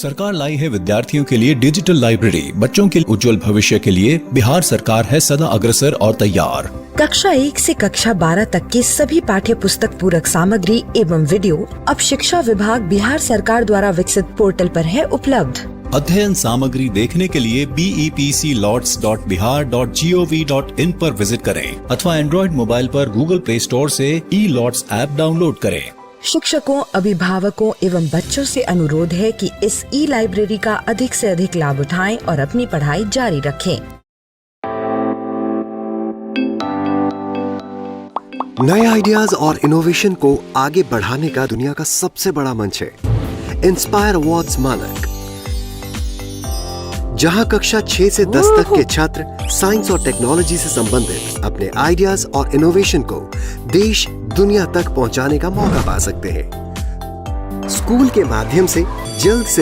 सरकार लाई है विद्यार्थियों के लिए डिजिटल लाइब्रेरी। बच्चों के उज्जवल भविष्य के लिए बिहार सरकार है सदा अग्रसर और तैयार। कक्षा 1 से कक्षा 12 तक की सभी पाठ्य पुस्तक पूरक सामग्री एवं वीडियो अब शिक्षा विभाग बिहार सरकार द्वारा विकसित पोर्टल पर है उपलब्ध। अध्ययन सामग्री देखने के लिए BEPCLOTS.bihar.gov.in पर विजिट करें अथवा एंड्रॉइड मोबाइल पर गूगल प्ले स्टोर से E-LOTS ऐप डाउनलोड करें। शिक्षकों, अभिभावकों एवं बच्चों से अनुरोध है कि इस लाइब्रेरी का अधिक से अधिक लाभ उठाएं और अपनी पढ़ाई जारी रखें। नए आइडियाज और इनोवेशन को आगे बढ़ाने का दुनिया का सबसे बड़ा मंच है इंस्पायर अवार्ड्स मानक, जहां कक्षा 6 से 10 तक के छात्र साइंस और टेक्नोलॉजी से संबंधित अपने आइडियाज और इनोवेशन को देश दुनिया तक पहुंचाने का मौका पा सकते हैं। स्कूल के माध्यम से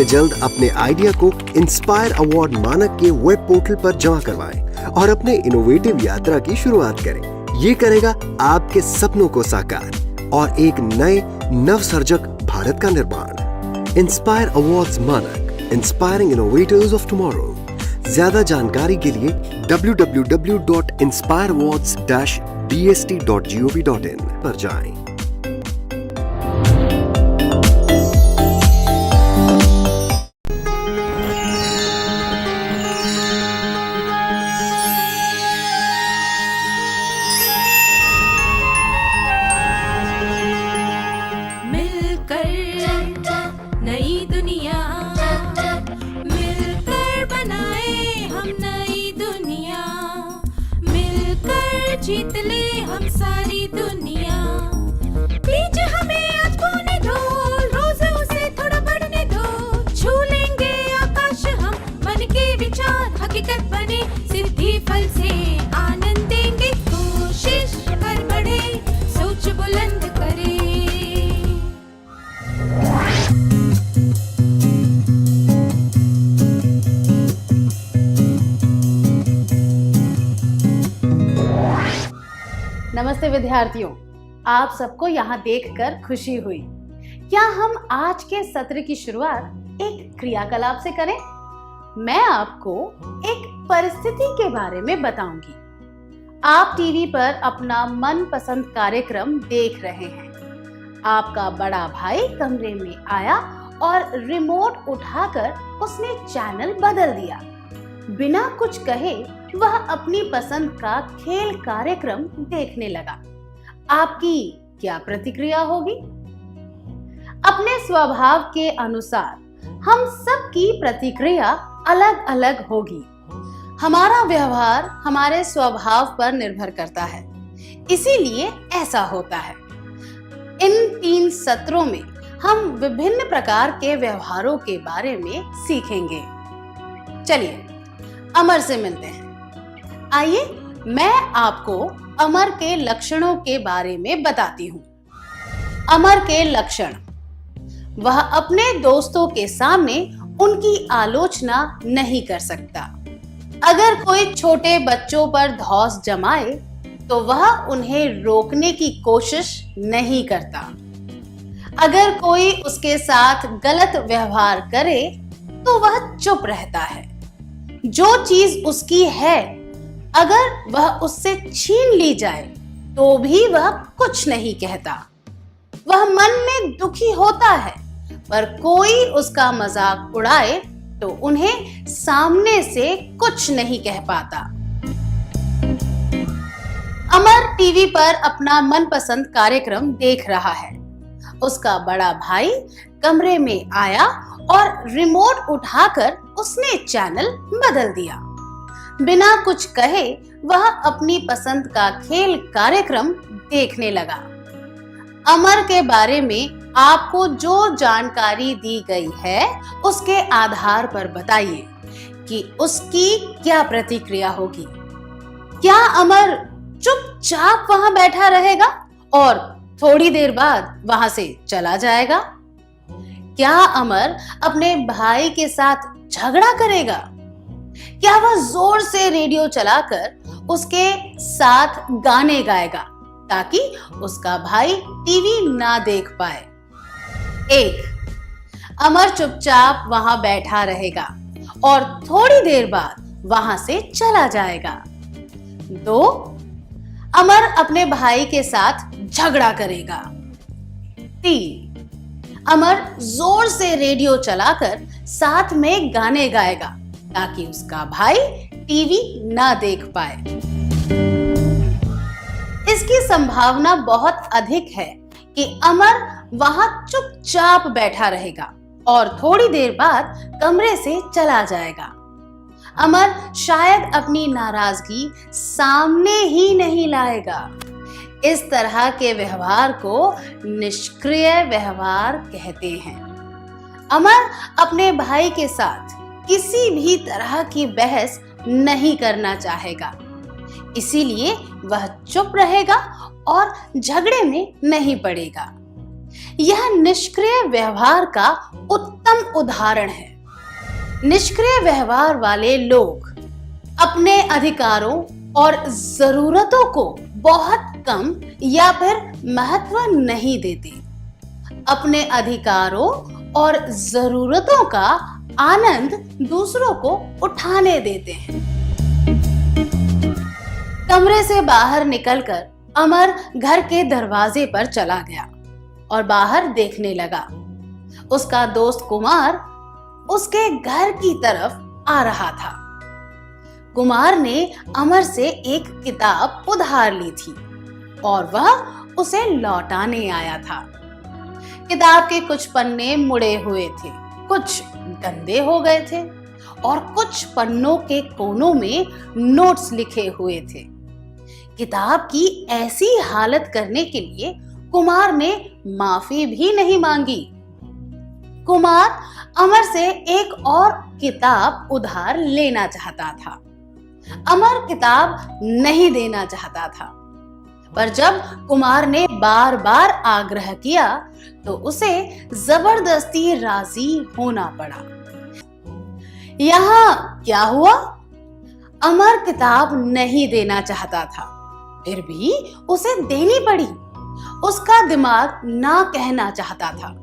जल्द अपने आइडिया को इंस्पायर अवार्ड मानक के वेब पोर्टल पर जमा करवाएं और अपने इनोवेटिव यात्रा की शुरुआत करें। ये करेगा आपके सपनों को साकार और एक नए नवसर्जक भारत का निर्माण। इंस्पायर अवार्ड्स मानक, इंस्पायरिंग इनोवेटर्स ऑफ टुमारो। ज्यादा जानकारी के लिए www.inspireawards-bst.gov.in पर जाएं। जीत ले हम सारी दुनिया। बीच हमें आज बोने दो, रोज उसे थोड़ा बढ़ने दो। छू लेंगे आकाश हम, मन के विचार हकीकत बने। सिद्धि फल से आनंद देंगे, कोशिश कर बढ़े, सोच बुलंद करे। नमस्ते विद्यार्थियों, आप सबको यहाँ देखकर खुशी हुई। क्या हम आज के सत्र की शुरुआत एक क्रियाकलाप से करें? मैं आपको एक परिस्थिति के बारे में बताऊंगी। आप टीवी पर अपना मनपसंद कार्यक्रम देख रहे हैं। आपका बड़ा भाई कमरे में आया और रिमोट उठाकर उसने चैनल बदल दिया। बिना कुछ कहे वह अपनी पसंद का खेल कार्यक्रम देखने लगा। आपकी क्या प्रतिक्रिया होगी? अपने स्वभाव के अनुसार हम सबकी प्रतिक्रिया अलग अलग होगी। हमारा व्यवहार हमारे स्वभाव पर निर्भर करता है, इसीलिए ऐसा होता है। इन 3 सत्रों में हम विभिन्न प्रकार के व्यवहारों के बारे में सीखेंगे। चलिए अमर से मिलते हैं। आइए मैं आपको अमर के लक्षणों के बारे में बताती हूँ। अमर के लक्षण: वह अपने दोस्तों के सामने उनकी आलोचना नहीं कर सकता। अगर कोई छोटे बच्चों पर धौंस जमाए तो वह उन्हें रोकने की कोशिश नहीं करता। अगर कोई उसके साथ गलत व्यवहार करे तो वह चुप रहता है। जो चीज उसकी है, अगर वह उससे छीन ली जाए तो भी वह कुछ नहीं कहता। वह मन में दुखी होता है, पर कोई उसका मजाक उड़ाए तो उन्हें सामने से कुछ नहीं कह पाता। अमर टीवी पर अपना मनपसंद कार्यक्रम देख रहा है। उसका बड़ा भाई कमरे में आया और रिमोट उठाकर उसने चैनल बदल दिया। बिना कुछ कहे वह अपनी पसंद का खेल कार्यक्रम देखने लगा। अमर के बारे में आपको जो जानकारी दी गई है उसके आधार पर बताइए कि उसकी क्या प्रतिक्रिया होगी। क्या अमर चुपचाप वहां बैठा रहेगा और थोड़ी देर बाद वहां से चला जाएगा? क्या अमर अपने भाई के साथ झगड़ा करेगा? क्या वह जोर से रेडियो चलाकर उसके साथ गाने गाएगा ताकि उसका भाई टीवी ना देख पाए? 1. अमर चुपचाप वहां बैठा रहेगा और थोड़ी देर बाद वहां से चला जाएगा। 2, अमर अपने भाई के साथ झगड़ा करेगा। 3, अमर जोर से रेडियो चलाकर साथ में गाने गाएगा ताकि उसका भाई टीवी ना देख पाए। इसकी संभावना बहुत अधिक है कि अमर वहां चुपचाप बैठा रहेगा और थोड़ी देर बाद कमरे से चला जाएगा। अमर शायद अपनी नाराजगी सामने ही नहीं लाएगा। इस तरह के व्यवहार को निष्क्रिय व्यवहार कहते हैं। अमर अपने भाई के साथ किसी भी तरह की बहस नहीं करना चाहेगा, इसीलिए वह चुप रहेगा और झगड़े में नहीं पड़ेगा। यह निष्क्रिय व्यवहार का उत्तम उदाहरण है। निष्क्रिय व्यवहार वाले लोग अपने अधिकारों और जरूरतों को बहुत कम या फिर महत्व नहीं देते। अपने अधिकारों और जरूरतों का आनंद दूसरों को उठाने देते हैं। कमरे से बाहर निकलकर अमर घर के दरवाजे पर चला गया और बाहर देखने लगा। उसका दोस्त कुमार उसके घर की तरफ आ रहा था। कुमार ने अमर से एक किताब उधार ली थी और वह उसे लौटाने आया था। किताब के कुछ पन्ने मुड़े हुए थे, कुछ गंदे हो गए थे और कुछ पन्नों के कोनों में नोट्स लिखे हुए थे। किताब की ऐसी हालत करने के लिए कुमार ने माफी भी नहीं मांगी। कुमार अमर से एक और किताब उधार लेना चाहता था। अमर किताब नहीं देना चाहता था, पर जब कुमार ने बार बार आग्रह किया तो उसे जबरदस्ती राजी होना पड़ा। यहाँ क्या हुआ? अमर किताब नहीं देना चाहता था, फिर भी उसे देनी पड़ी। उसका दिमाग ना कहना चाहता था,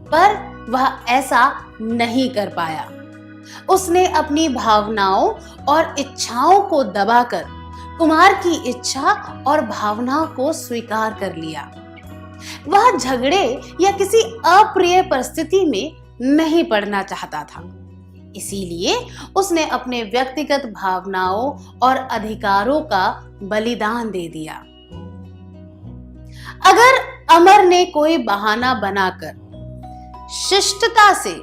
पर वह ऐसा नहीं कर पाया। उसने अपनी भावनाओं और इच्छाओं को दबाकर कुमार की इच्छा और भावना को स्वीकार कर लिया। वह झगड़े या किसी अप्रिय परिस्थिति में नहीं पड़ना चाहता था, इसीलिए उसने अपने व्यक्तिगत भावनाओं और अधिकारों का बलिदान दे दिया। अगर अमर ने कोई बहाना बनाकर शिष्टता से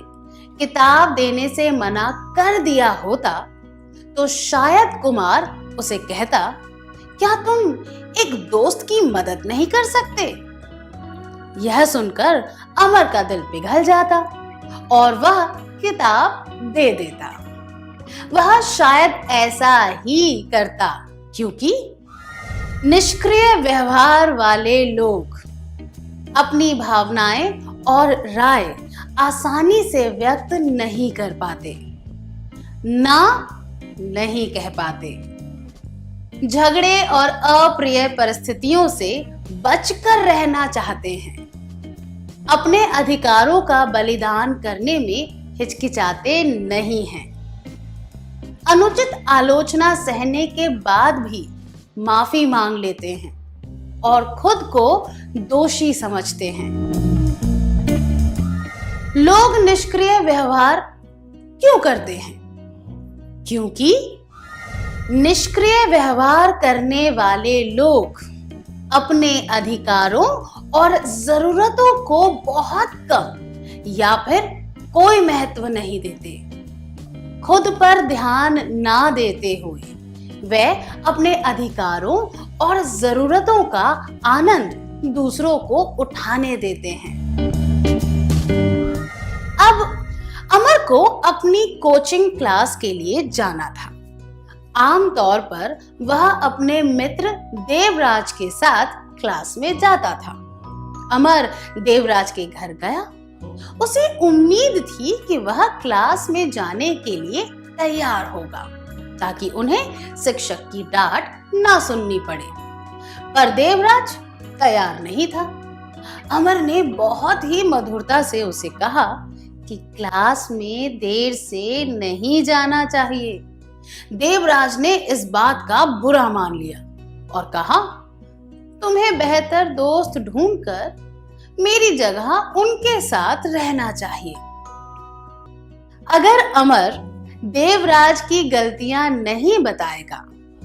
किताब देने से मना कर दिया होता तो शायद कुमार उसे कहता, क्या तुम एक दोस्त की मदद नहीं कर सकते? यह सुनकर अमर का दिल पिघल जाता और वह किताब दे देता। वह शायद ऐसा ही करता, क्योंकि निष्क्रिय व्यवहार वाले लोग अपनी भावनाएं और राय आसानी से व्यक्त नहीं कर पाते, ना नहीं कह पाते। झगड़े और अप्रिय परिस्थितियों से बचकर रहना चाहते हैं। अपने अधिकारों का बलिदान करने में हिचकिचाते नहीं हैं। अनुचित आलोचना सहने के बाद भी माफी मांग लेते हैं और खुद को दोषी समझते हैं। लोग निष्क्रिय व्यवहार क्यों करते हैं? क्योंकि निष्क्रिय व्यवहार करने वाले लोग अपने अधिकारों और जरूरतों को बहुत कम या फिर कोई महत्व नहीं देते। खुद पर ध्यान ना देते हुए वे अपने अधिकारों और जरूरतों का आनंद दूसरों को उठाने देते हैं। अब अमर को अपनी कोचिंग क्लास के लिए जाना था। आमतौर पर वह अपने मित्र देवराज के साथ क्लास में जाता था। अमर देवराज के घर गया। उसे उम्मीद थी कि वह क्लास में जाने के लिए तैयार होगा ताकि उन्हें शिक्षक की डांट ना सुननी पड़े, पर देवराज तैयार नहीं था। अमर ने बहुत ही मधुरता से उसे कहा कि क्लास में देर से नहीं जाना चाहिए। देवराज ने इस बात का बुरा मान लिया और कहा, तुम्हें बेहतर दोस्त ढूंढकर मेरी जगह उनके साथ रहना चाहिए। अगर अमर देवराज की गलतियां नहीं बताएगा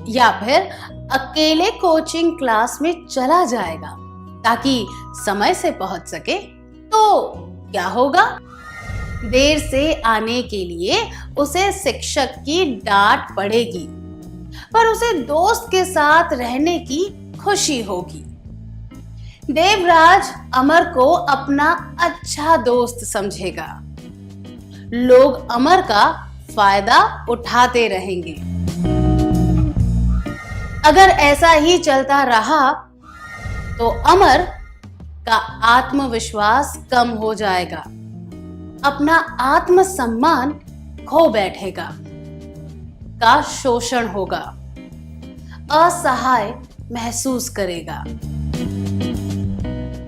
या फिर अकेले कोचिंग क्लास में चला जाएगा ताकि समय से पहुंच सके, तो क्या होगा? देर से आने के लिए उसे शिक्षक की डांट पड़ेगी, पर उसे दोस्त के साथ रहने की खुशी होगी। देवराज अमर को अपना अच्छा दोस्त समझेगा। लोग अमर का फायदा उठाते रहेंगे। अगर ऐसा ही चलता रहा तो अमर का आत्मविश्वास कम हो जाएगा, अपना आत्मसम्मान खो बैठेगा, का शोषण होगा, असहाय महसूस करेगा।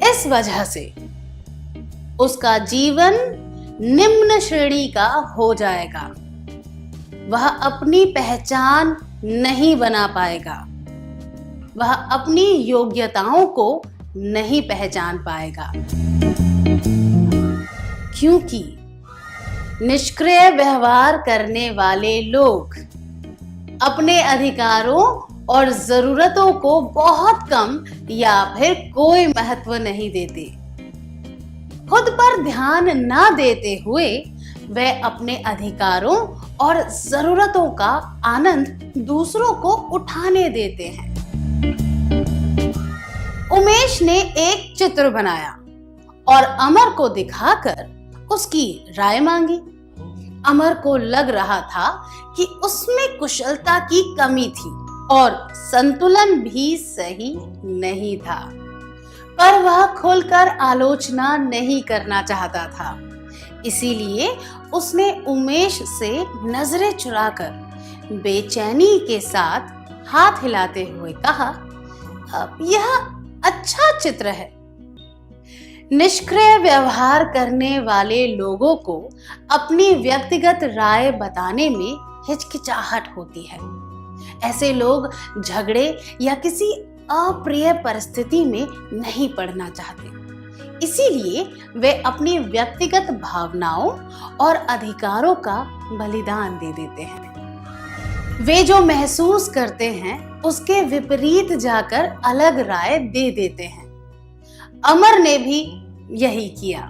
इस वजह से उसका जीवन निम्न श्रेणी का हो जाएगा। वह अपनी पहचान नहीं बना पाएगा, वह अपनी योग्यताओं को नहीं पहचान पाएगा, क्योंकि निष्क्रिय व्यवहार करने वाले लोग अपने अधिकारों और जरूरतों को बहुत कम या फिर कोई महत्व नहीं देते। खुद पर ध्यान ना देते हुए वे अपने अधिकारों और जरूरतों का आनंद दूसरों को उठाने देते हैं। उमेश ने एक चित्र बनाया और अमर को दिखाकर उसकी राय मांगी। अमर को लग रहा था कि उसमें कुशलता की कमी थी और संतुलन भी सही नहीं था, पर वह खुलकर आलोचना नहीं करना चाहता था। इसीलिए उसने उमेश से नजरें चुराकर बेचैनी के साथ हाथ हिलाते हुए कहा, यह अच्छा चित्र है। निष्क्रिय व्यवहार करने वाले लोगों को अपनी व्यक्तिगत राय बताने में हिचकिचाहट होती है। ऐसे लोग झगड़े या किसी अप्रिय परिस्थिति में नहीं पड़ना चाहते, इसीलिए वे अपनी व्यक्तिगत भावनाओं और अधिकारों का बलिदान दे देते हैं। वे जो महसूस करते हैं उसके विपरीत जाकर अलग राय दे देते हैं। अमर ने भी यही किया।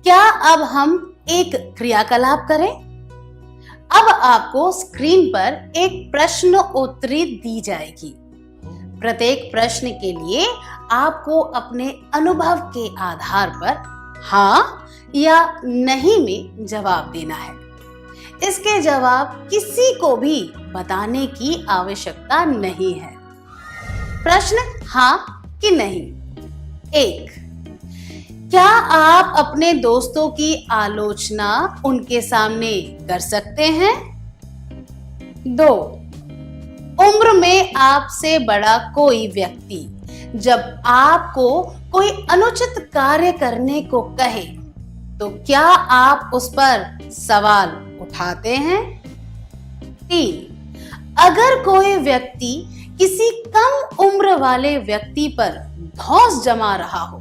क्या अब हम एक क्रियाकलाप करें? अब आपको स्क्रीन पर एक प्रश्न उत्तरी दी जाएगी। प्रत्येक प्रश्न के लिए आपको अपने अनुभव के आधार पर हाँ या नहीं में जवाब देना है। इसके जवाब किसी को भी बताने की आवश्यकता नहीं है। प्रश्न हाँ कि नहीं। 1. क्या आप अपने दोस्तों की आलोचना उनके सामने कर सकते हैं? 2. उम्र में आपसे बड़ा कोई व्यक्ति जब आपको कोई अनुचित कार्य करने को कहे तो क्या आप उस पर सवाल उठाते हैं? 3. अगर कोई व्यक्ति किसी कम उम्र वाले व्यक्ति पर धौंस जमा रहा हो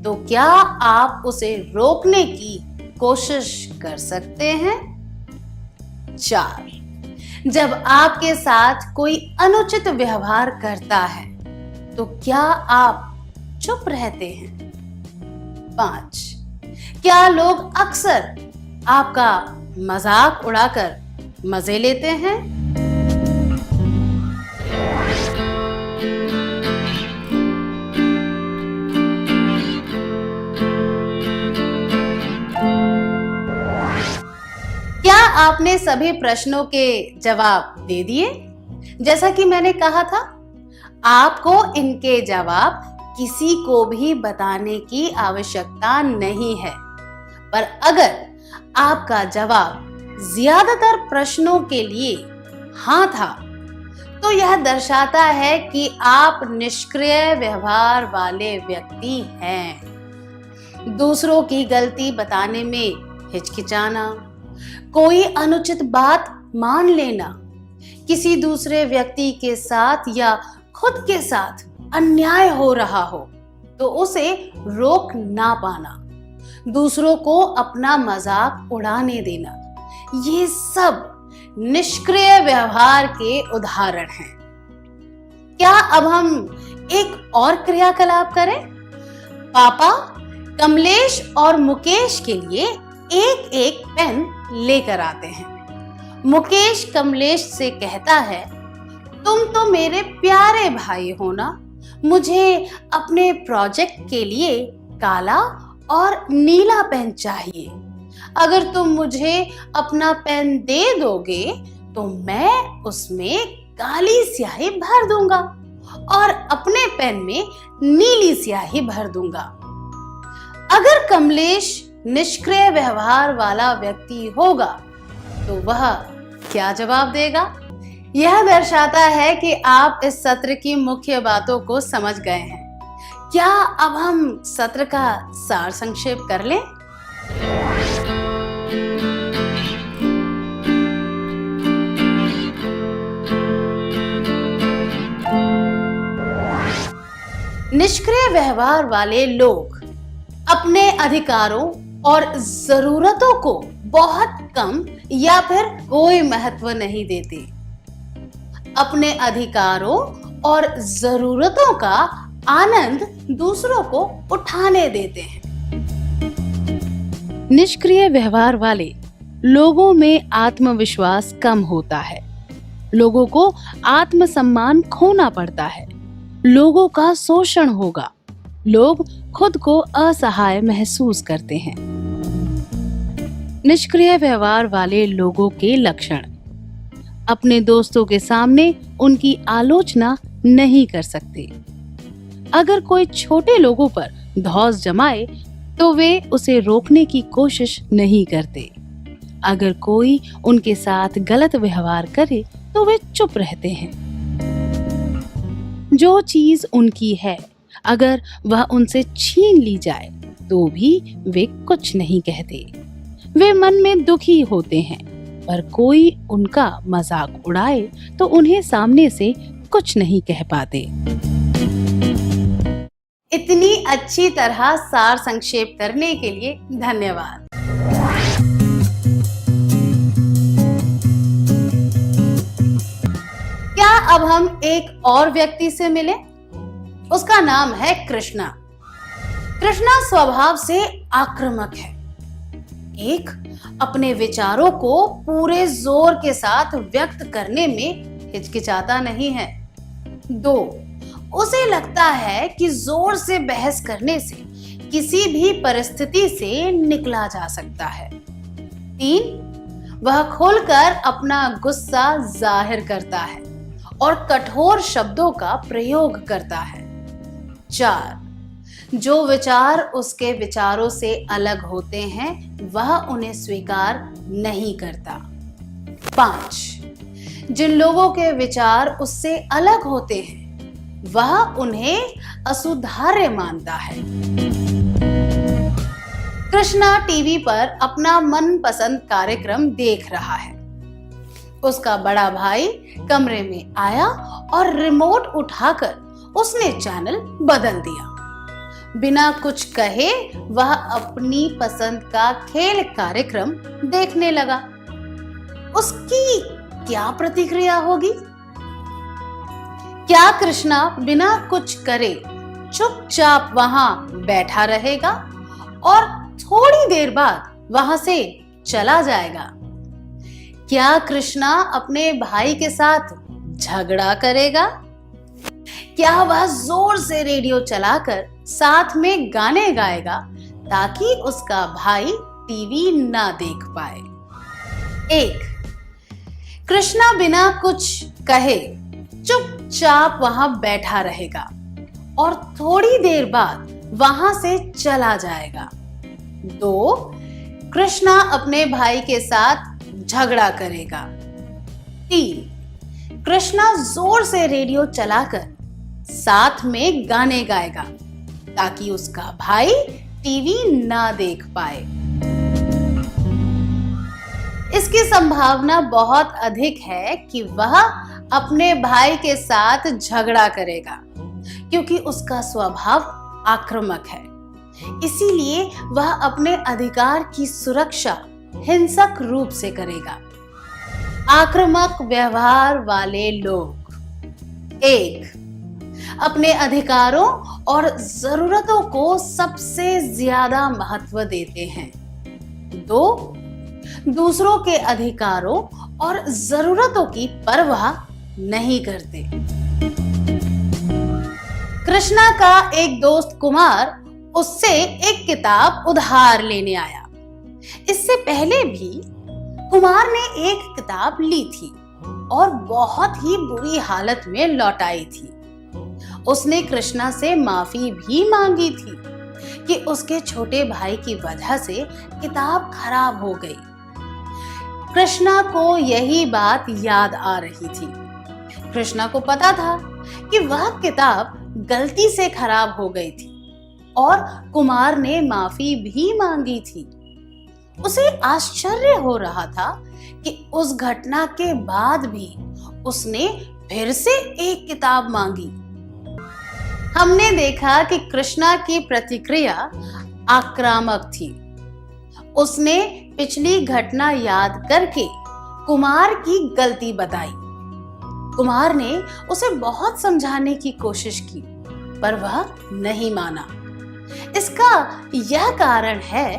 तो क्या आप उसे रोकने की कोशिश कर सकते हैं? 4. जब आपके साथ कोई अनुचित व्यवहार करता है तो क्या आप चुप रहते हैं? 5. क्या लोग अक्सर आपका मजाक उड़ाकर मजे लेते हैं? क्या आपने सभी प्रश्नों के जवाब दे दिए? जैसा कि मैंने कहा था, आपको इनके जवाब किसी को भी बताने की आवश्यकता नहीं है, पर अगर आपका जवाब ज्यादातर प्रश्नों के लिए हाँ था तो यह दर्शाता है कि आप निष्क्रिय व्यवहार वाले व्यक्ति हैं। दूसरों की गलती बताने में हिचकिचाना, कोई अनुचित बात मान लेना, किसी दूसरे व्यक्ति के साथ या खुद के साथ अन्याय हो रहा हो तो उसे रोक ना पाना, दूसरों को अपना मजाक उड़ाने देना, ये सब निष्क्रिय व्यवहार के उदाहरण हैं। क्या अब हम एक और क्रियाकलाप करें? पापा कमलेश और मुकेश के लिए एक एक पेन लेकर आते हैं। मुकेश कमलेश से कहता है, तुम तो मेरे प्यारे भाई हो ना, मुझे अपने प्रोजेक्ट के लिए काला और नीला पेन चाहिए। अगर तुम मुझे अपना पेन दे दोगे तो मैं उसमें काली स्याही भर दूंगा और अपने पेन में नीली स्याही भर दूंगा। अगर कमलेश निष्क्रिय व्यवहार वाला व्यक्ति होगा तो वह क्या जवाब देगा? यह दर्शाता है कि आप इस सत्र की मुख्य बातों को समझ गए हैं। क्या अब हम सत्र का सार संक्षेप कर लें? निष्क्रिय व्यवहार वाले लोग अपने अधिकारों और जरूरतों को बहुत कम या फिर कोई महत्व नहीं देते। अपने अधिकारों और जरूरतों का आनंद दूसरों को उठाने देते हैं। निष्क्रिय व्यवहार वाले लोगों में आत्मविश्वास कम होता है, लोगों को आत्मसम्मान खोना पड़ता है, लोगों का शोषण होगा, लोग खुद को असहाय महसूस करते हैं। निष्क्रिय व्यवहार वाले लोगों के लक्षण: अपने दोस्तों के सामने उनकी आलोचना नहीं कर सकते। अगर कोई छोटे लोगों पर धौंस जमाए तो वे उसे रोकने की कोशिश नहीं करते। अगर कोई उनके साथ गलत व्यवहार करे तो वे चुप रहते हैं। जो चीज उनकी है, अगर वह उनसे छीन ली जाए तो भी वे कुछ नहीं कहते। वे मन में दुखी होते हैं, पर कोई उनका मजाक उड़ाए तो उन्हें सामने से कुछ नहीं कह पाते। इतनी अच्छी तरह सार संक्षेप करने के लिए धन्यवाद। क्या अब हम एक और व्यक्ति से मिलें? उसका नाम है कृष्णा। कृष्णा स्वभाव से आक्रामक है। एक, अपने विचारों को पूरे जोर के साथ व्यक्त करने में हिचकिचाता नहीं है। दो, उसे लगता है कि जोर से बहस करने से किसी भी परिस्थिति से निकला जा सकता है। तीन, वह खुलकर अपना गुस्सा जाहिर करता है और कठोर शब्दों का प्रयोग करता है। चार, जो विचार उसके विचारों से अलग होते हैं वह उन्हें स्वीकार नहीं करता। 5, जिन लोगों के विचार उससे अलग होते हैं वह उन्हें असुधार्य मानता है। कृष्णा टीवी पर अपना मनपसंद कार्यक्रम देख रहा है। उसका बड़ा भाई कमरे में आया और रिमोट उठाकर उसने चैनल बदल दिया। बिना कुछ कहे वह अपनी पसंद का खेल कार्यक्रम देखने लगा। उसकी क्या प्रतिक्रिया होगी? क्या कृष्णा बिना कुछ करे चुपचाप वहां बैठा रहेगा और थोड़ी देर बाद वहां से चला जाएगा? क्या कृष्णा अपने भाई के साथ झगड़ा करेगा? क्या वह जोर से रेडियो चलाकर साथ में गाने गाएगा ताकि उसका भाई टीवी ना देख पाए? 1, कृष्णा बिना कुछ कहे चुपचाप वहां बैठा रहेगा और थोड़ी देर बाद वहां से चला जाएगा। 2, कृष्णा अपने भाई के साथ झगड़ा करेगा। 3, कृष्णा जोर से रेडियो चलाकर साथ में गाने गाएगा ताकि उसका भाई टीवी ना देख पाए। इसकी संभावना बहुत अधिक है कि वह अपने भाई के साथ झगड़ा करेगा, क्योंकि उसका स्वभाव आक्रामक है। इसीलिए वह अपने अधिकार की सुरक्षा हिंसक रूप से करेगा। आक्रामक व्यवहार वाले लोग: 1. अपने अधिकारों और जरूरतों को सबसे ज्यादा महत्व देते हैं। 2. दूसरों के अधिकारों और जरूरतों की परवाह नहीं करते। कृष्णा का एक दोस्त कुमार उससे एक किताब उधार लेने आया। इससे पहले भी कुमार ने एक किताब ली थी और बहुत ही बुरी हालत में लौटाई थी। उसने कृष्णा से माफी भी मांगी थी कि उसके छोटे भाई की वजह से किताब खराब हो गई। कृष्णा को यही बात याद आ रही थी। कृष्णा को पता था कि वह किताब गलती से खराब हो गई थी और कुमार ने माफी भी मांगी थी। उसे आश्चर्य हो रहा था कि उस घटना के बाद भी उसने फिर से एक किताब मांगी। हमने देखा कि कृष्णा की प्रतिक्रिया आक्रामक थी। उसने पिछली घटना याद करके कुमार की गलती बताई। कुमार ने उसे बहुत समझाने की कोशिश की, पर वह नहीं माना। इसका यह कारण है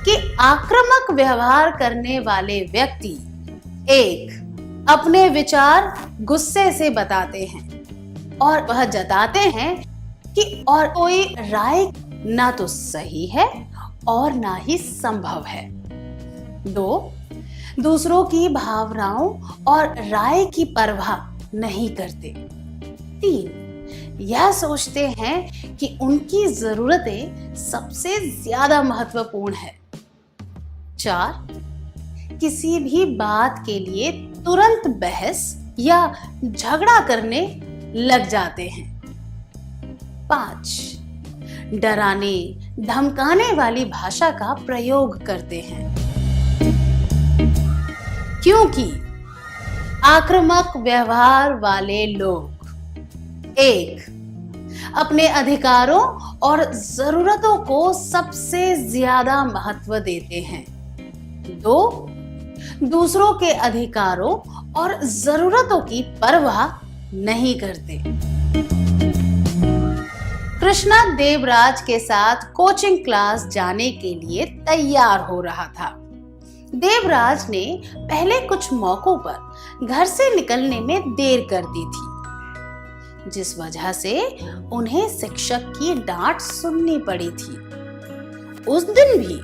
कि आक्रामक व्यवहार करने वाले व्यक्ति 1. अपने विचार गुस्से से बताते हैं और वह जताते हैं कि और कोई राय ना तो सही है और ना ही संभव है। 2. दूसरों की भावनाओं और राय की परवाह नहीं करते। 3. यह सोचते हैं कि उनकी जरूरतें सबसे ज्यादा महत्वपूर्ण है। 4. किसी भी बात के लिए तुरंत बहस या झगड़ा करने लग जाते हैं। 5. डराने धमकाने वाली भाषा का प्रयोग करते हैं। क्योंकि आक्रामक व्यवहार वाले लोग 1. अपने अधिकारों और जरूरतों को सबसे ज्यादा महत्व देते हैं। 2. दूसरों के अधिकारों और जरूरतों की परवाह नहीं करते। कृष्णा देवराज के साथ कोचिंग क्लास जाने के लिए तैयार हो रहा था। देवराज ने पहले कुछ मौकों पर घर से निकलने में देर कर दी थी, जिस वजह से उन्हें शिक्षक की डांट सुननी पड़ी थी। उस दिन भी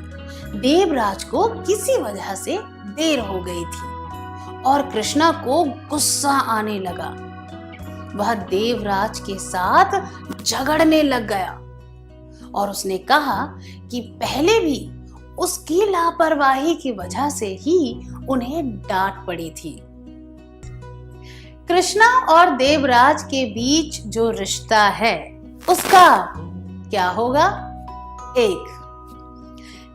देवराज को किसी वजह से देर हो गई थी और कृष्णा को गुस्सा आने लगा। वह देवराज के साथ झगड़ने लग गया और उसने कहा कि पहले भी उसकी लापरवाही की वजह से ही उन्हें डांट पड़ी थी। कृष्णा और देवराज के बीच जो रिश्ता है उसका क्या होगा? 1.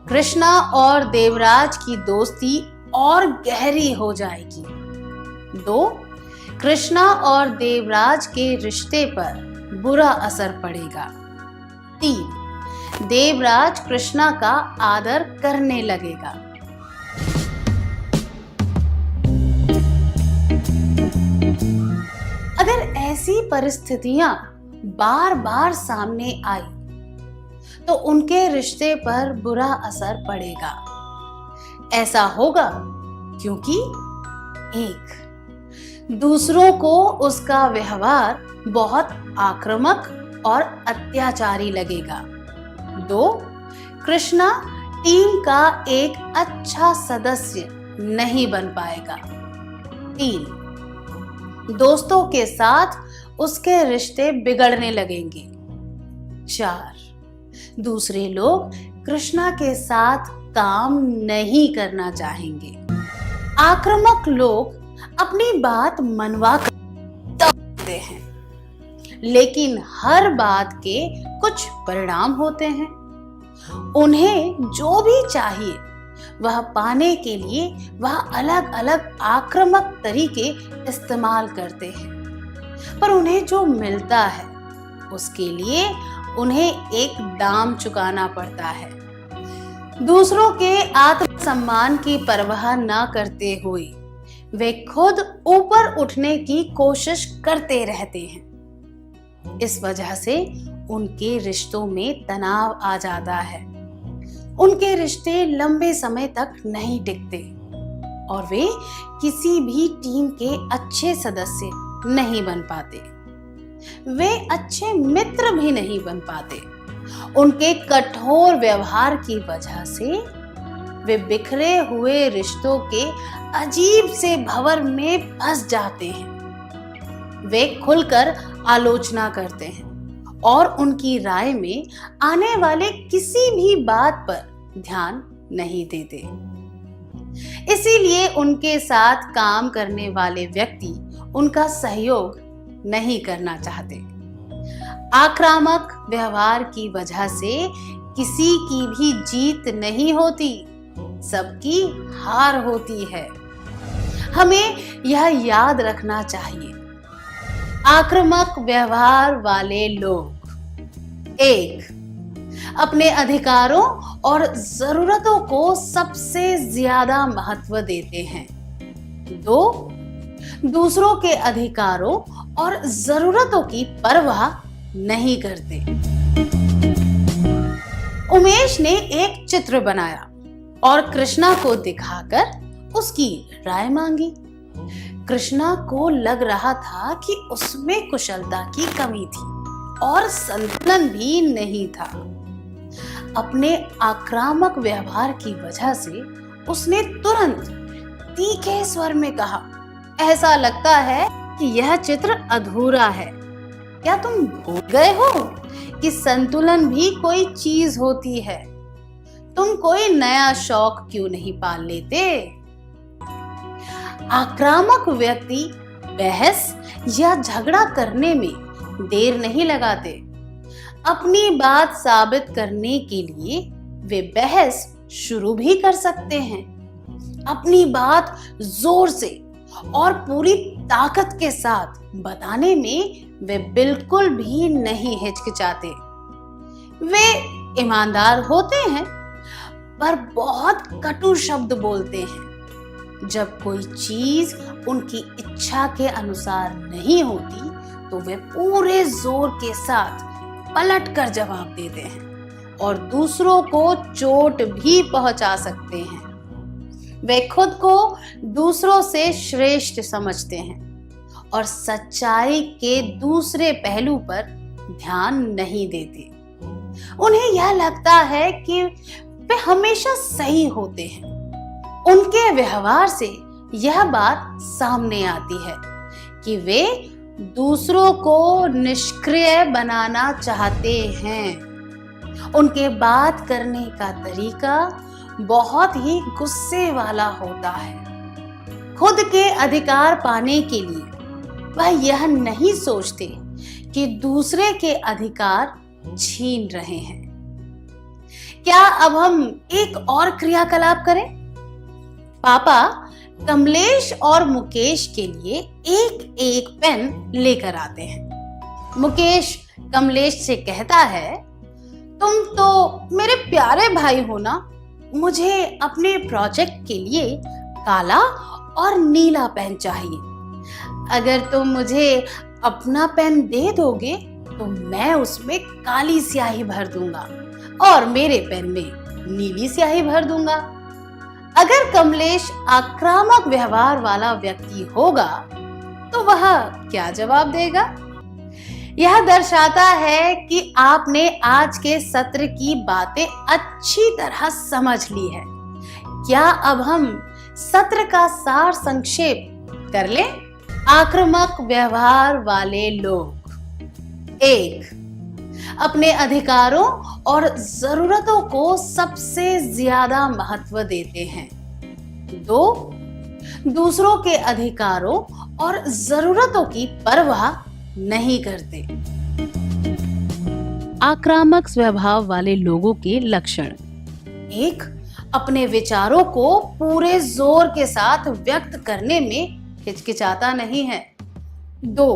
कृष्णा और देवराज की दोस्ती और गहरी हो जाएगी। 2. कृष्णा और देवराज के रिश्ते पर बुरा असर पड़ेगा। 3. देवराज कृष्णा का आदर करने लगेगा। अगर ऐसी परिस्थितियां बार बार सामने आई तो उनके रिश्ते पर बुरा असर पड़ेगा। ऐसा होगा क्योंकि 1. दूसरों को उसका व्यवहार बहुत आक्रामक और अत्याचारी लगेगा। 2. कृष्णा टीम का एक अच्छा सदस्य नहीं बन पाएगा। 3. दोस्तों के साथ उसके रिश्ते बिगड़ने लगेंगे। 4. दूसरे लोग कृष्णा के साथ काम नहीं करना चाहेंगे। आक्रामक लोग अपनी बात मनवा कर दबाते हैं, लेकिन हर बात के कुछ परिणाम होते हैं। उन्हें जो भी चाहिए वह पाने के लिए वह अलग अलग आक्रामक तरीके इस्तेमाल करते हैं, पर उन्हें जो मिलता है उसके लिए उन्हें एक दाम चुकाना पड़ता है। दूसरों के आत्मसम्मान की परवाह न करते हुए वे खुद ऊपर उठने की कोशिश करते रहते हैं। इस वजह से उनके रिश्तों में तनाव आ जाता है। उनके रिश्ते लंबे समय तक नहीं टिकते और वे किसी भी टीम के अच्छे सदस्य नहीं बन पाते। वे अच्छे मित्र भी नहीं बन पाते। उनके कठोर व्यवहार की वजह से वे बिखरे हुए रिश्तों के अजीब से भंवर में फंस जाते हैं। वे खुलकर आलोचना करते हैं और उनकी राय में आने वाले किसी भी बात पर ध्यान नहीं देते। इसीलिए उनके साथ काम करने वाले व्यक्ति उनका सहयोग नहीं करना चाहते। आक्रामक व्यवहार की वजह से किसी की भी जीत नहीं होती, सबकी हार होती है। हमें यह याद रखना चाहिए। आक्रामक व्यवहार वाले लोग 1. अपने अधिकारों और जरूरतों को सबसे ज्यादा महत्व देते हैं। 2. दूसरों के अधिकारों और जरूरतों की परवाह नहीं करते। उमेश ने एक चित्र बनाया और कृष्णा को दिखाकर उसकी राय मांगी। कृष्णा को लग रहा था कि उसमें कुशलता की कमी थी और संतुलन भी नहीं था। अपने आक्रामक व्यवहार की वजह से उसने तुरंत तीखे स्वर में कहा, ऐसा लगता है कि यह चित्र अधूरा है। क्या तुम भूल गए हो कि संतुलन भी कोई चीज होती है? तुम कोई नया शौक क्यों नहीं पाल लेते? आक्रामक व्यक्ति बहस या झगड़ा करने में देर नहीं लगाते। अपनी बात साबित करने के लिए वे बहस शुरू भी कर सकते हैं। अपनी बात जोर से और पूरी ताकत के साथ बताने में वे बिल्कुल भी नहीं हिचकिचाते। वे ईमानदार होते हैं पर बहुत कटु शब्द बोलते हैं। जब कोई चीज उनकी इच्छा के अनुसार नहीं होती तो वे पूरे जोर के साथ पलट कर जवाब देते हैं और दूसरों को चोट भी पहुंचा सकते हैं। वे खुद को दूसरों से श्रेष्ठ समझते हैं और सच्चाई के दूसरे पहलू पर ध्यान नहीं देते। उन्हें यह लगता है कि वे हमेशा सही होते हैं। उनके व्यवहार से यह बात सामने आती है कि वे दूसरों को निष्क्रिय बनाना चाहते हैं। उनके बात करने का तरीका बहुत ही गुस्से वाला होता है। खुद के अधिकार पाने के लिए वह यह नहीं सोचते कि दूसरे के अधिकार छीन रहे हैं। क्या अब हम एक और क्रियाकलाप करें? पापा कमलेश और मुकेश के लिए एक एक पेन लेकर आते हैं। मुकेश कमलेश से कहता है, तुम तो मेरे प्यारे भाई हो ना, मुझे अपने प्रोजेक्ट के लिए काला और नीला पेन चाहिए। अगर तुम मुझे अपना पेन दे दोगे तो मैं उसमें काली स्याही भर दूंगा और मेरे पेन में नीली स्याही भर दूंगा। अगर कमलेश आक्रामक व्यवहार वाला व्यक्ति होगा तो वह क्या जवाब देगा? यह दर्शाता है कि आपने आज के सत्र की बातें अच्छी तरह समझ ली है। क्या अब हम सत्र का सार संक्षेप कर लें? आक्रामक व्यवहार वाले लोग 1. अपने अधिकारों और जरूरतों को सबसे ज्यादा महत्व देते हैं। 2. दूसरों के अधिकारों और जरूरतों की परवाह नहीं करते। आक्रामक स्वभाव वाले लोगों के लक्षण। 1. अपने विचारों को पूरे जोर के साथ व्यक्त करने में हिचकिचाता नहीं है। 2.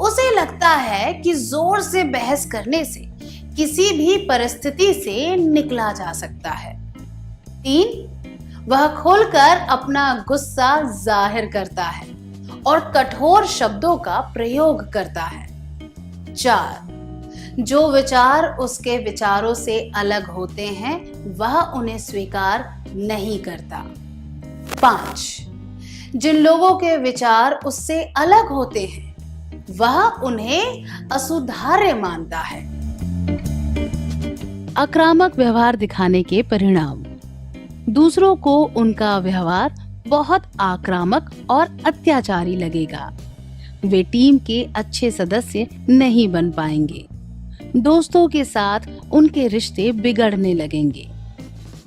उसे लगता है कि जोर से बहस करने से किसी भी परिस्थिति से निकला जा सकता है। 3. वह खुलकर अपना गुस्सा जाहिर करता है और कठोर शब्दों का प्रयोग करता है। 4. जो विचार उसके विचारों से अलग होते हैं वह उन्हें स्वीकार नहीं करता। 5. जिन लोगों के विचार उससे अलग होते हैं वह उन्हें असुधार्य मानता है। आक्रामक व्यवहार दिखाने के परिणाम। दूसरों को उनका व्यवहार बहुत आक्रामक और अत्याचारी लगेगा। वे टीम के अच्छे सदस्य नहीं बन पाएंगे। दोस्तों के साथ उनके रिश्ते बिगड़ने लगेंगे।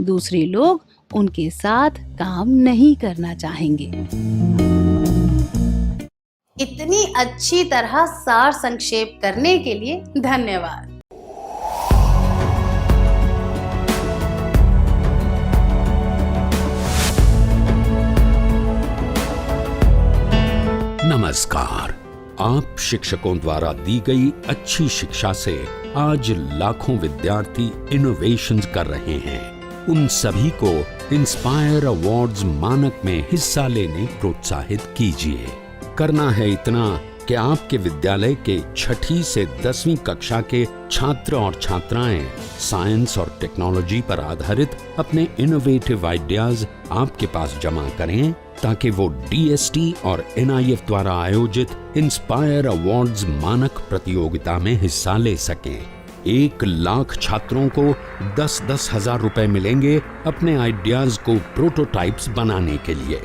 दूसरे लोग उनके साथ काम नहीं करना चाहेंगे। इतनी अच्छी तरह सार संक्षेप करने के लिए धन्यवाद। नमस्कार। आप शिक्षकों द्वारा दी गई अच्छी शिक्षा से आज लाखों विद्यार्थी इनोवेशंस कर रहे हैं। उन सभी को इंस्पायर अवार्ड्स मानक में हिस्सा लेने प्रोत्साहित कीजिए। करना है इतना कि आपके विद्यालय के 6ठी से 10वीं कक्षा के छात्र और छात्राएं साइंस और टेक्नोलॉजी पर आधारित अपने इनोवेटिव आइडियाज आपके पास जमा करें ताकि वो DST और NIF द्वारा आयोजित इंस्पायर अवार्ड्स मानक प्रतियोगिता में हिस्सा ले सकें। 1 लाख छात्रों को 10-10 हजार रुपए मिलेंगे अपने आइडियाज को प्रोटोटाइप्स बनाने के लिए।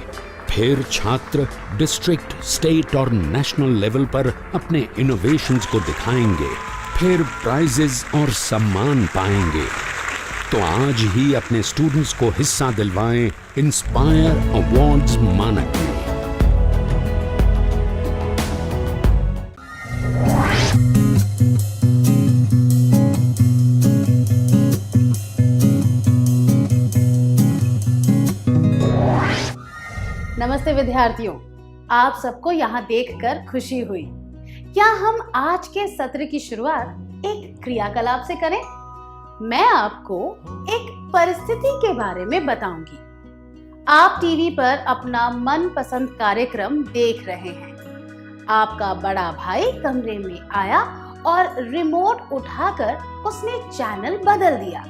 फिर छात्र डिस्ट्रिक्ट, स्टेट और नेशनल लेवल पर अपने इनोवेशंस को दिखाएंगे। फिर प्राइजेस और सम्मान पाएंगे। तो आज ही अपने स्टूडेंट्स को हिस्सा दिलवाएं इंस्पायर अवार्ड्स मानक में। नमस्ते विद्यार्थियों, आप सबको यहाँ देखकर खुशी हुई। क्या हम आज के सत्र की शुरुआत एक क्रियाकलाप से करें? मैं आपको एक परिस्थिति के बारे में बताऊंगी। आप टीवी पर अपना मनपसंद कार्यक्रम देख रहे हैं। आपका बड़ा भाई कमरे में आया और रिमोट उठाकर उसने चैनल बदल दिया।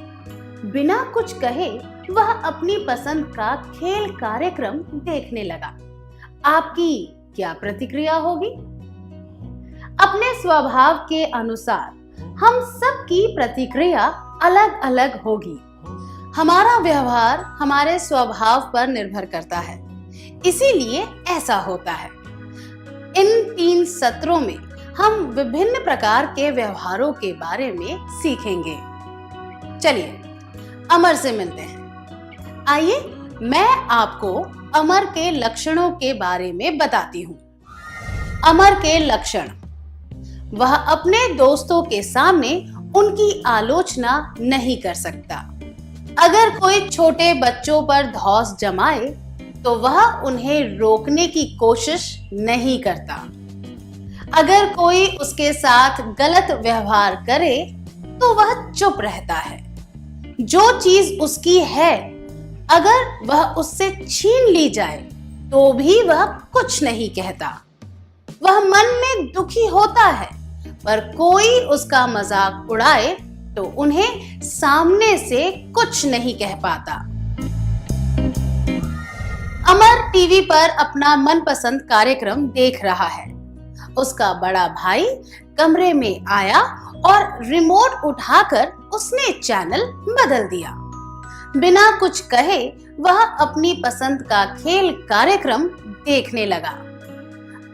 बिना कुछ कहे वह अपनी पसंद का खेल कार्यक्रम देखने लगा। आपकी क्या प्रतिक्रिया होगी? अपने स्वभाव के अनुसार हम सबकी प्रतिक्रिया अलग अलग होगी। हमारा व्यवहार हमारे स्वभाव पर निर्भर करता है, इसीलिए ऐसा होता है। इन 3 सत्रों में हम विभिन्न प्रकार के व्यवहारों के बारे में सीखेंगे। चलिए अमर से मिलते हैं। आइए मैं आपको अमर के लक्षणों के बारे में बताती हूँ। अमर के लक्षण। वह अपने दोस्तों के सामने उनकी आलोचना नहीं कर सकता। अगर कोई छोटे बच्चों पर धौंस जमाए तो वह उन्हें रोकने की कोशिश नहीं करता। अगर कोई उसके साथ गलत व्यवहार करे तो वह चुप रहता है। जो चीज उसकी है अगर वह उससे छीन ली जाए तो भी वह कुछ नहीं कहता। वह मन में दुखी होता है पर कोई उसका मजाक उड़ाए तो उन्हें सामने से कुछ नहीं कह पाता। अमर टीवी पर अपना मनपसंद कार्यक्रम देख रहा है। उसका बड़ा भाई कमरे में आया और रिमोट उठाकर उसने चैनल बदल दिया। बिना कुछ कहे वह अपनी पसंद का खेल कार्यक्रम देखने लगा।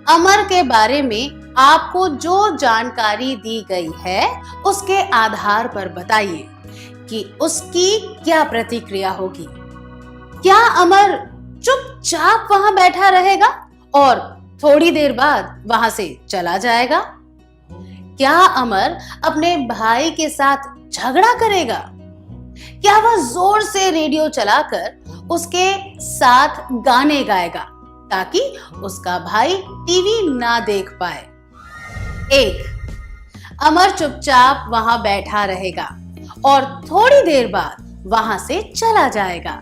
अमर के बारे में आपको जो जानकारी दी गई है उसके आधार पर बताइए कि उसकी क्या प्रतिक्रिया होगी। क्या अमर चुपचाप वहां बैठा रहेगा और थोड़ी देर बाद वहां से चला जाएगा? क्या अमर अपने भाई के साथ झगड़ा करेगा? क्या वह जोर से रेडियो चलाकर उसके साथ गाने गाएगा ताकि उसका भाई टीवी ना देख पाए? 1. अमर चुपचाप वहां बैठा रहेगा और थोड़ी देर बाद वहां से चला जाएगा।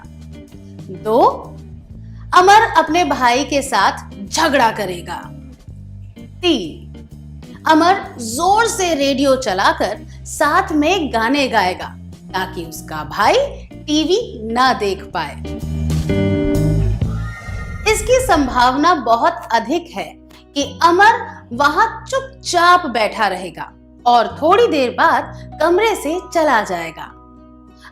2. अमर अपने भाई के साथ झगड़ा करेगा। 3. अमर जोर से रेडियो चलाकर साथ में गाने गाएगा ताकि उसका भाई टीवी ना देख पाए। इसकी संभावना बहुत अधिक है कि अमर वहां चुपचाप बैठा रहेगा और थोड़ी देर बाद कमरे से चला जाएगा।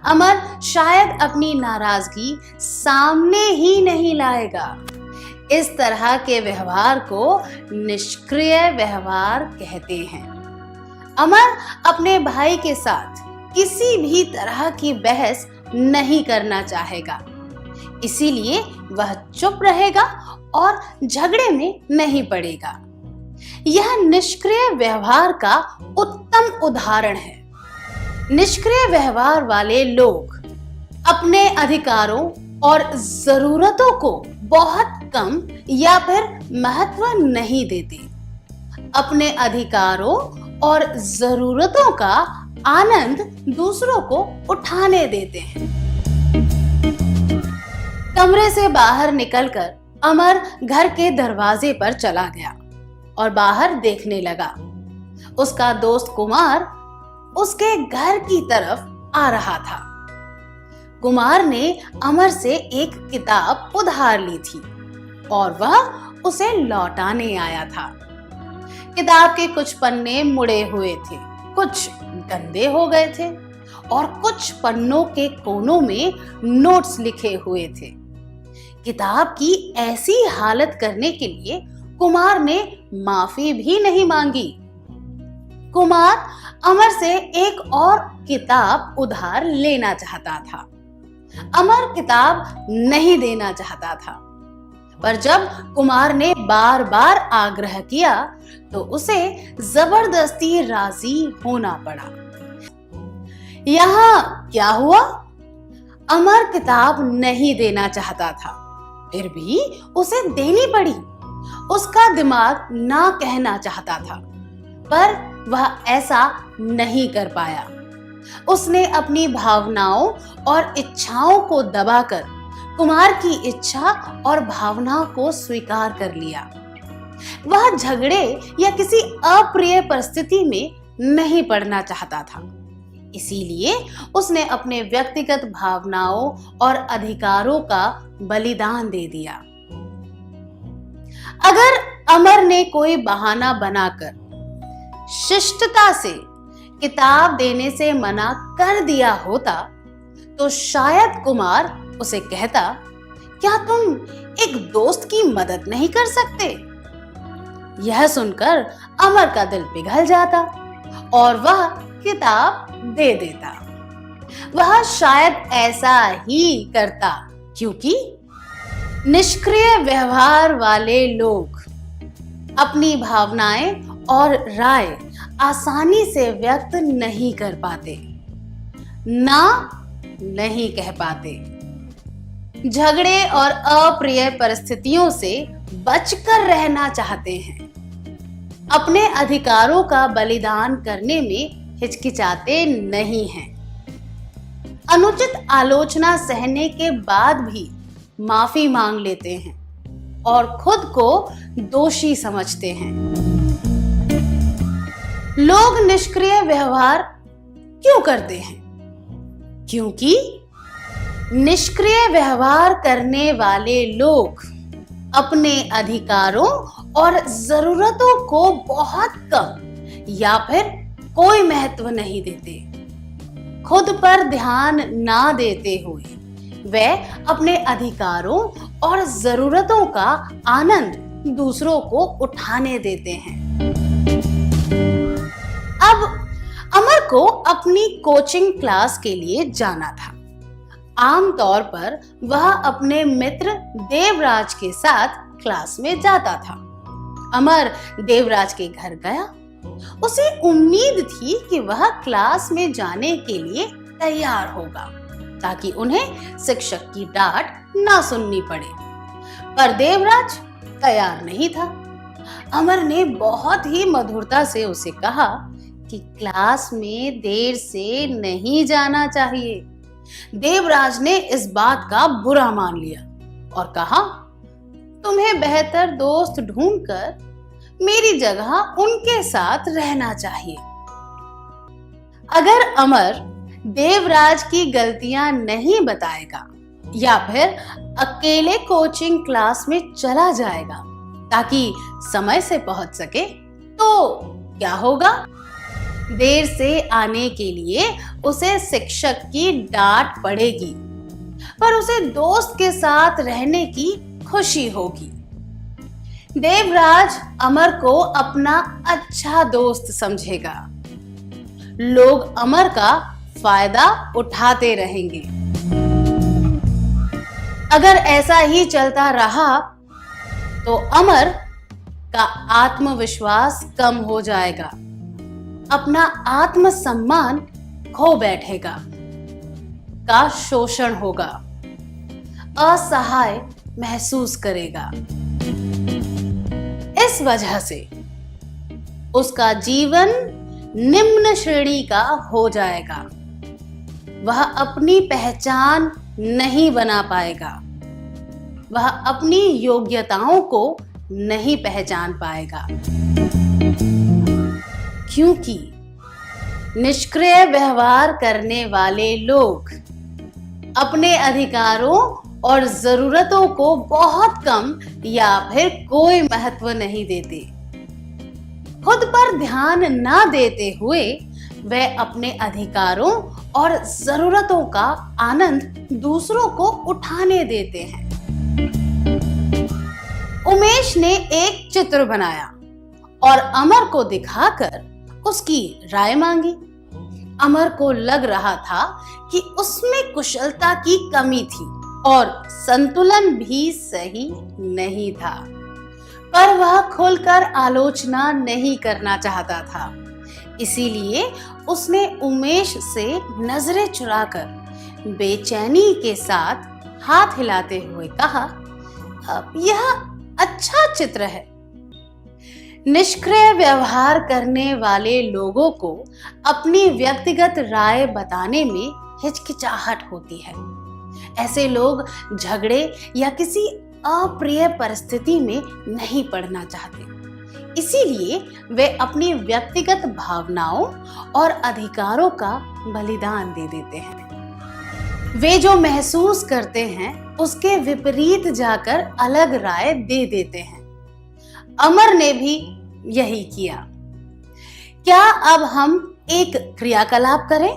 अमर शायद अपनी नाराजगी सामने ही नहीं लाएगा। इस तरह के व्यवहार को निष्क्रिय व्यवहार कहते हैं। अमर अपने भाई के साथ किसी भी तरह की बहस नहीं करना चाहेगा, इसीलिए वह चुप रहेगा और झगड़े में नहीं पड़ेगा। यह निष्क्रिय व्यवहार का उत्तम उदाहरण है। निष्क्रिय व्यवहार वाले लोग अपने अधिकारों और जरूरतों को बहुत कम या फिर महत्व नहीं देते। अपने अधिकारों और जरूरतों का आनंद दूसरों को उठाने देते हैं। कमरे से बाहर निकलकर अमर घर के दरवाजे पर चला गया और बाहर देखने लगा। उसका दोस्त कुमार उसके घर की तरफ आ रहा था। कुमार ने अमर से एक किताब उधार ली थी और वह उसे लौटाने आया था। किताब के कुछ पन्ने मुड़े हुए थे, कुछ गंदे हो गए थे और कुछ पन्नों के कोनों में नोट्स लिखे हुए थे। किताब की ऐसी हालत करने के लिए कुमार ने माफी भी नहीं मांगी। कुमार अमर से एक और किताब उधार लेना चाहता था। अमर किताब नहीं देना चाहता था, पर जब कुमार ने बार बार आग्रह किया तो उसे जबरदस्ती राजी होना पड़ा। यहाँ क्या हुआ? अमर किताब नहीं देना चाहता था, फिर भी उसे देनी पड़ी। उसका दिमाग ना कहना चाहता था, पर वह ऐसा नहीं कर पाया। उसने अपनी भावनाओं और इच्छाओं को दबाकर कुमार की इच्छा और भावना को स्वीकार कर लिया। वह झगड़े या किसी अप्रिय परिस्थिति में नहीं पड़ना चाहता था, इसीलिए उसने अपने व्यक्तिगत भावनाओं और अधिकारों का बलिदान दे दिया। अगर अमर ने कोई बहाना बनाकर शिष्टता से किताब देने से मना कर दिया होता तो शायद कुमार उसे कहता, क्या तुम एक दोस्त की मदद नहीं कर सकते? यह सुनकर अमर का दिल पिघल जाता और वह किताब दे देता। वह शायद ऐसा ही करता क्योंकि निष्क्रिय व्यवहार वाले लोग अपनी भावनाएं और राय आसानी से व्यक्त नहीं कर पाते, ना नहीं कह पाते। झगड़े और अप्रिय परिस्थितियों से बचकर रहना चाहते हैं। अपने अधिकारों का बलिदान करने में हिचकिचाते नहीं हैं। अनुचित आलोचना सहने के बाद भी माफी मांग लेते हैं और खुद को दोषी समझते हैं। लोग निष्क्रिय व्यवहार क्यों करते हैं? क्योंकि निष्क्रिय व्यवहार करने वाले लोग अपने अधिकारों और जरूरतों को बहुत कम या फिर कोई महत्व नहीं देते। खुद पर ध्यान ना देते हुए वे अपने अधिकारों और जरूरतों का आनंद दूसरों को उठाने देते हैं। अब अमर को अपनी कोचिंग क्लास के लिए जाना था। आमतौर पर वह अपने मित्र देवराज के साथ क्लास में जाता था। अमर देवराज के घर गया उसे उम्मीद थी कि वह क्लास में जाने के लिए तैयार होगा ताकि उन्हें शिक्षक की डांट ना सुननी पड़े। पर देवराज तैयार नहीं था। अमर ने बहुत ही मधुरता से उसे कहा कि क्लास में देर से नहीं जाना चाहिए। देवराज ने इस बात का बुरा मान लिया और कहा, तुम्हें बेहतर दोस्त ढूंढकर मेरी जगह उनके साथ रहना चाहिए। अगर अमर देवराज की गलतियां नहीं बताएगा या फिर अकेले कोचिंग क्लास में चला जाएगा ताकि समय से पहुंच सके, तो क्या होगा? देर से आने के लिए उसे शिक्षक की डांट पड़ेगी, पर उसे दोस्त के साथ रहने की खुशी होगी। देवराज अमर को अपना अच्छा दोस्त समझेगा। लोग अमर का फायदा उठाते रहेंगे। अगर ऐसा ही चलता रहा तो अमर का आत्मविश्वास कम हो जाएगा, अपना आत्मसम्मान खो बैठेगा, का शोषण होगा, असहाय महसूस करेगा। इस वजह से उसका जीवन निम्न श्रेणी का हो जाएगा। वह अपनी पहचान नहीं बना पाएगा। वह अपनी योग्यताओं को नहीं पहचान पाएगा, क्योंकि निष्क्रिय व्यवहार करने वाले लोग अपने अधिकारों और जरूरतों को बहुत कम या फिर कोई महत्व नहीं देते। खुद पर ध्यान ना देते हुए वे अपने अधिकारों और जरूरतों का आनंद दूसरों को उठाने देते हैं। उमेश ने एक चित्र बनाया और अमर को दिखाकर उसकी राय मांगी। अमर को लग रहा था कि उसमें कुशलता की कमी थी और संतुलन भी सही नहीं था, पर वह खुलकर आलोचना नहीं करना चाहता था। इसीलिए उसने उमेश से नजरें चुराकर बेचैनी के साथ हाथ हिलाते हुए कहा, यह अच्छा चित्र है। निष्क्रिय व्यवहार करने वाले लोगों को अपनी व्यक्तिगत राय बताने में हिचकिचाहट होती है। ऐसे लोग झगड़े या किसी अप्रिय परिस्थिति में नहीं पड़ना चाहते, इसीलिए वे अपनी व्यक्तिगत भावनाओं और अधिकारों का बलिदान दे देते हैं। वे जो महसूस करते हैं उसके विपरीत जाकर अलग राय दे देते हैं। अमर ने भी यही किया। क्या अब हम एक क्रियाकलाप करें?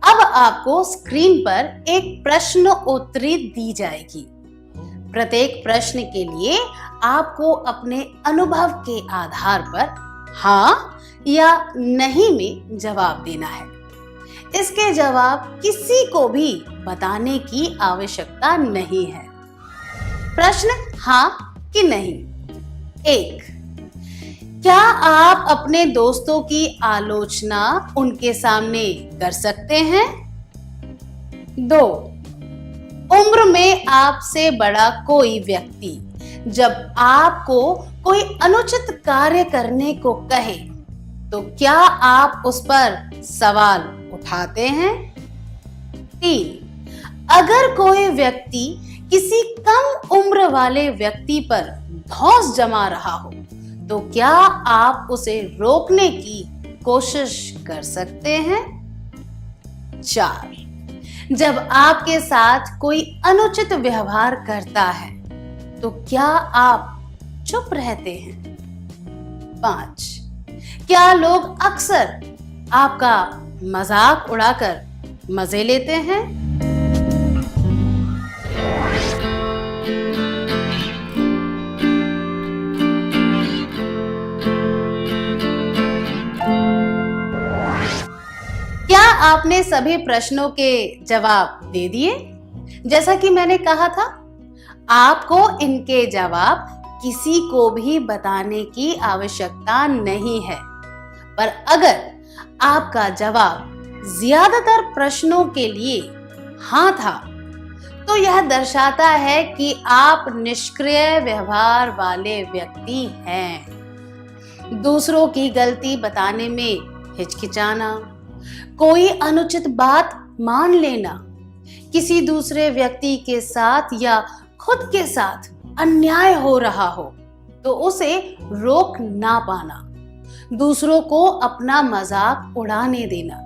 अब आपको स्क्रीन पर एक प्रश्न उत्तरी दी जाएगी। प्रत्येक प्रश्न के लिए आपको अपने अनुभव के आधार पर हाँ या नहीं में जवाब देना है। इसके जवाब किसी को भी बताने की आवश्यकता नहीं है। प्रश्न हाँ कि नहीं। 1. क्या आप अपने दोस्तों की आलोचना उनके सामने कर सकते हैं? 2. उम्र में आपसे बड़ा कोई व्यक्ति जब आपको कोई अनुचित कार्य करने को कहे तो क्या आप उस पर सवाल उठाते हैं? 3. अगर कोई व्यक्ति किसी कम उम्र वाले व्यक्ति पर धौंस जमा रहा हो तो क्या आप उसे रोकने की कोशिश कर सकते हैं? 4. जब आपके साथ कोई अनुचित व्यवहार करता है तो क्या आप चुप रहते हैं? 5. क्या लोग अक्सर आपका मजाक उड़ाकर मजे लेते हैं? क्या आपने सभी प्रश्नों के जवाब दे दिए? जैसा कि मैंने कहा था, आपको इनके जवाब किसी को भी बताने की आवश्यकता नहीं है। पर अगर आपका जवाब ज्यादातर प्रश्नों के लिए हाँ था, तो यह दर्शाता है कि आप निष्क्रिय व्यवहार वाले व्यक्ति हैं। दूसरों की गलती बताने में हिचकिचाना, कोई अनुचित बात मान लेना, किसी दूसरे व्यक्ति के साथ या खुद के साथ अन्याय हो रहा हो तो उसे रोक ना पाना, दूसरों को अपना मजाक उड़ाने देना,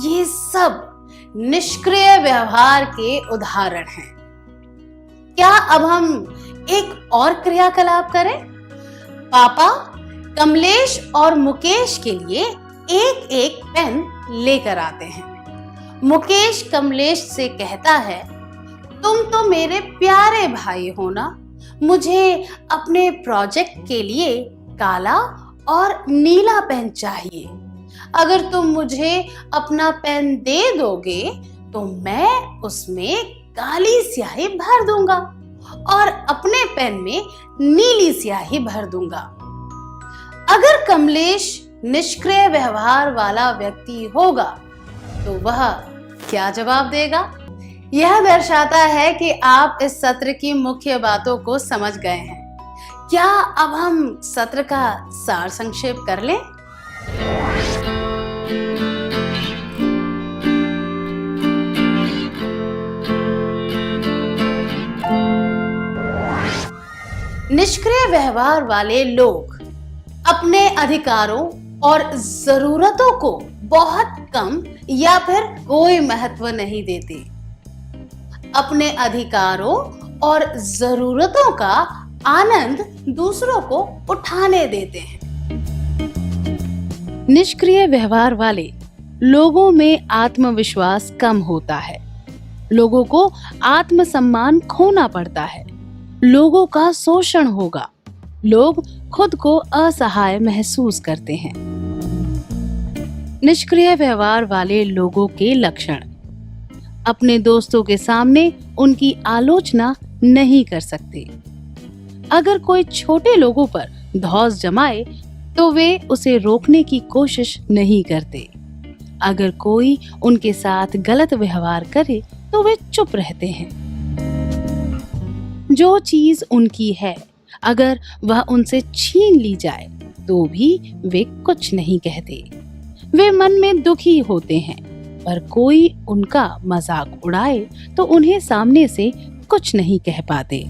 ये सब निष्क्रिय व्यवहार के उदाहरण हैं। क्या अब हम एक और क्रियाकलाप करें? पापा कमलेश और मुकेश के लिए एक एक पेन लेकर आते हैं। मुकेश कमलेश से कहता है, तुम तो मेरे प्यारे भाई हो ना, मुझे अपने प्रोजेक्ट के लिए काला और नीला पेन चाहिए। अगर तुम मुझे अपना पेन दे दोगे तो मैं उसमें काली स्याही भर दूंगा और अपने पेन में नीली स्याही भर दूंगा। अगर कमलेश निष्क्रिय व्यवहार वाला व्यक्ति होगा तो वह क्या जवाब देगा? यह दर्शाता है कि आप इस सत्र की मुख्य बातों को समझ गए हैं। क्या अब हम सत्र का सार संक्षेप कर लें? निष्क्रिय व्यवहार वाले लोग अपने अधिकारों और जरूरतों को बहुत कम या फिर कोई महत्व नहीं देते। अपने अधिकारों और जरूरतों का आनंद दूसरों को उठाने देते हैं। निष्क्रिय व्यवहार वाले लोगों में आत्मविश्वास कम होता है, लोगों को आत्मसम्मान खोना पड़ता है, लोगों का शोषण होगा, लोग खुद को असहाय महसूस करते हैं। निष्क्रिय व्यवहार वाले लोगों के लक्षण: अपने दोस्तों के सामने उनकी आलोचना नहीं कर सकते। अगर कोई छोटे लोगों पर धौंस जमाए तो वे उसे रोकने की कोशिश नहीं करते। अगर कोई उनके साथ गलत व्यवहार करे तो वे चुप रहते हैं। जो चीज उनकी है, अगर वह उनसे छीन ली जाए तो भी वे कुछ नहीं कहते। वे मन में दुखी होते हैं, पर कोई उनका मजाक उड़ाए तो उन्हें सामने से कुछ नहीं कह पाते।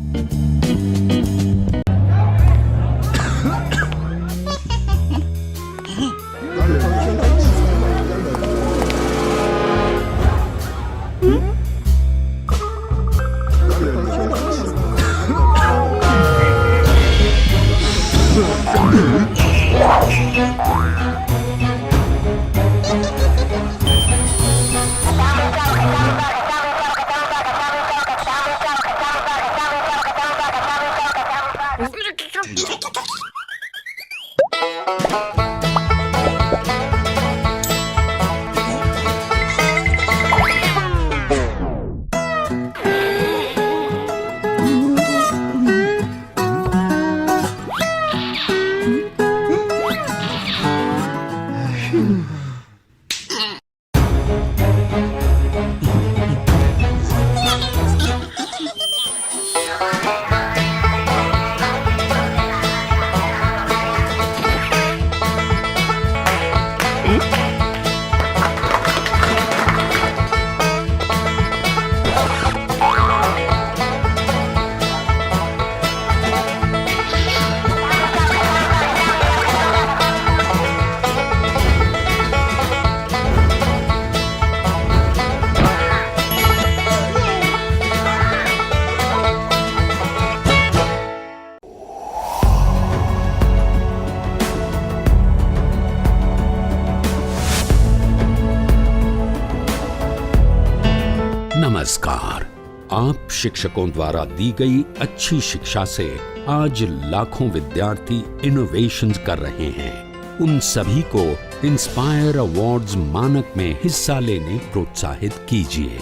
नमस्कार। आप शिक्षकों द्वारा दी गई अच्छी शिक्षा से आज लाखों विद्यार्थी इनोवेशंस कर रहे हैं। उन सभी को इंस्पायर अवार्ड्स मानक में हिस्सा लेने प्रोत्साहित कीजिए।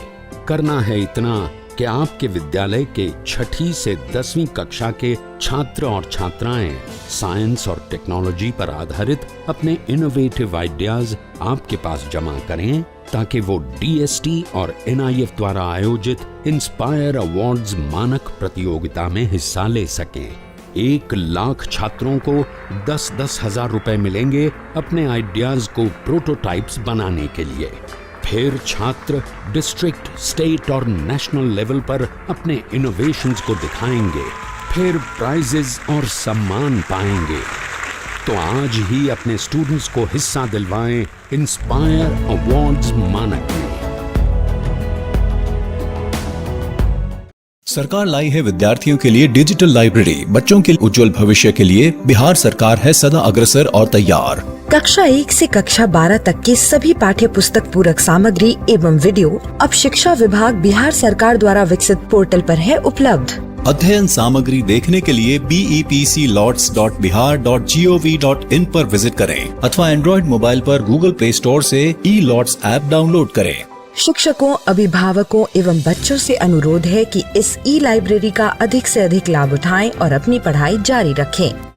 करना है इतना कि आपके विद्यालय के 6ठी से 10वीं कक्षा के छात्र और छात्राएं साइंस और टेक्नोलॉजी पर आधारित अपने इनोवेटिव आइडियाज आपके पास जमा करें, ताकि वो DST और NIF द्वारा आयोजित इंस्पायर अवार्ड्स मानक प्रतियोगिता में हिस्सा ले सकें। 1 लाख छात्रों को 10-10 हजार रुपए मिलेंगे अपने आइडियाज को प्रोटोटाइप्स बनाने के लिए। फिर छात्र डिस्ट्रिक्ट, स्टेट और नेशनल लेवल पर अपने इनोवेशंस को दिखाएंगे, फिर प्राइजेस और सम्मान पाएंगे। तो आज ही अपने स्टूडेंट्स को हिस्सा दिलवाएं इंस्पायर अवार्ड्स मानक में। सरकार लाई है विद्यार्थियों के लिए डिजिटल लाइब्रेरी। बच्चों के उज्जवल भविष्य के लिए बिहार सरकार है सदा अग्रसर और तैयार। कक्षा 1 से कक्षा 12 तक की सभी पाठ्य पुस्तक पूरक सामग्री एवं वीडियो अब शिक्षा विभाग बिहार सरकार द्वारा विकसित पोर्टल पर है उपलब्ध। अध्ययन सामग्री देखने के लिए BEPCLOTS.bihar.gov.in पर विजिट करें अथवा एंड्रॉइड मोबाइल पर गूगल प्ले स्टोर से E-LOTS ऐप डाउनलोड करें। शिक्षकों, अभिभावकों एवं बच्चों से अनुरोध है कि इस ई लाइब्रेरी का अधिक से अधिक लाभ उठाएं और अपनी पढ़ाई जारी रखें।